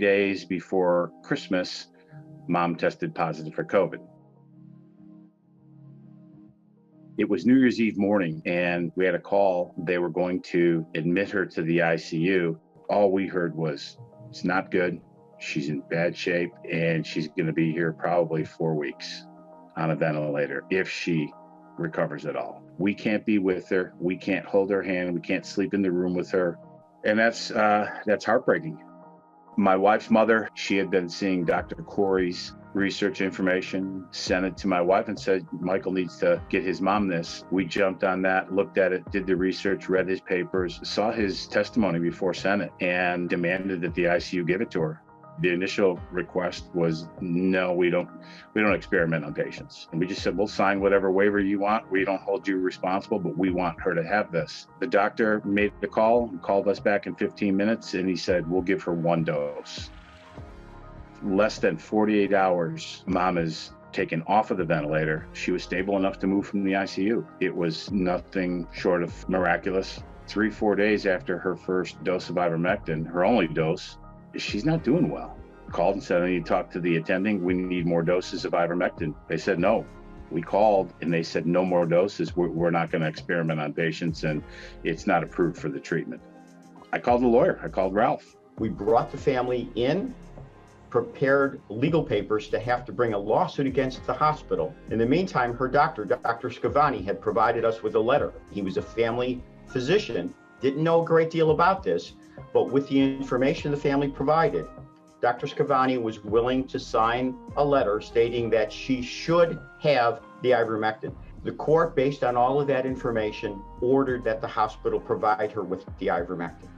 days before Christmas, Mom tested positive for COVID. It was New Year's Eve morning, and we had a call. They were going to admit her to the ICU. All we heard was, it's not good. She's in bad shape, and she's going to be here probably 4 weeks on a ventilator if she recovers at all. We can't be with her. We can't hold her hand. We can't sleep in the room with her. And that's heartbreaking. My wife's mother, she had been seeing Dr. Corey's research information, sent it to my wife and said, Michael needs to get his mom this. We jumped on that, looked at it, did the research, read his papers, saw his testimony before Senate, and demanded that the ICU give it to her. The initial request was, no, we don't experiment on patients. And we just said, we'll sign whatever waiver you want. We don't hold you responsible, but we want her to have this. The doctor made the call, called us back in 15 minutes, and he said, we'll give her 1 dose. Less than 48 hours, Mom is taken off of the ventilator. She was stable enough to move from the ICU. It was nothing short of miraculous. 3-4 days after her first dose of ivermectin, her only dose, she's not doing well. Called and said, I need to talk to the attending. We need more doses of ivermectin. They said no. We called and they said no more doses. We're not going to experiment on patients, and it's not approved for the treatment. I called the lawyer. I called Ralph. We brought the family in, prepared legal papers to have to bring a lawsuit against the hospital. In the meantime, her doctor, Dr. Scavani, had provided us with a letter. He was a family physician, didn't know a great deal about this, but with the information the family provided, Dr. Scavani was willing to sign a letter stating that she should have the ivermectin. The court, based on all of that information, ordered that the hospital provide her with the ivermectin.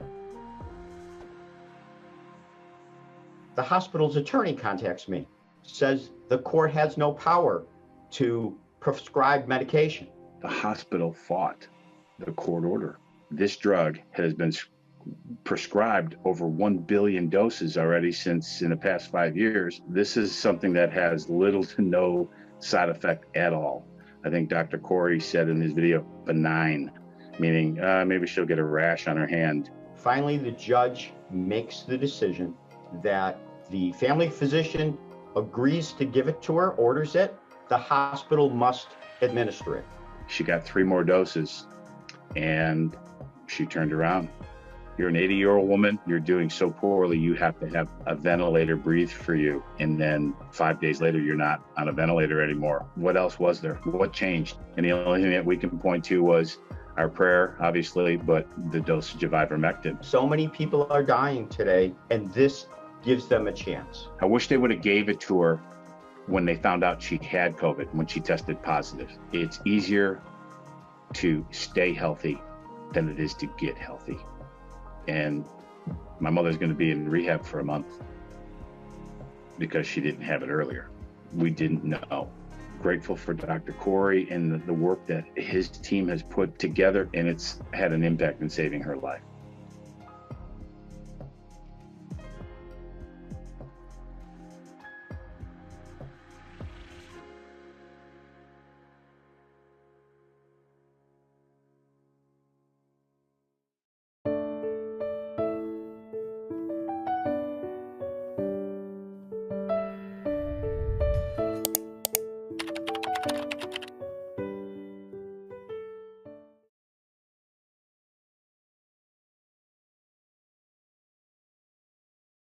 The hospital's attorney contacts me, says the court has no power to prescribe medication. The hospital fought the court order. This drug has been prescribed over 1 billion doses already since in the past 5 years. This is something that has little to no side effect at all. I think Dr. Corey said in his video, benign, meaning maybe she'll get a rash on her hand. Finally, the judge makes the decision that the family physician agrees to give it to her, orders it. The hospital must administer it. She got 3 more doses and she turned around. You're an 80-year-old woman, you're doing so poorly, you have to have a ventilator breathe for you. And then 5 days later, you're not on a ventilator anymore. What else was there? What changed? And the only thing that we can point to was our prayer, obviously, but the dosage of ivermectin. So many people are dying today, and this gives them a chance. I wish they would have gave it to her when they found out she had COVID, when she tested positive. It's easier to stay healthy than it is to get healthy. And my mother's going to be in rehab for a month because she didn't have it earlier. We didn't know. Grateful for Dr. Corey and the work that his team has put together, and it's had an impact in saving her life.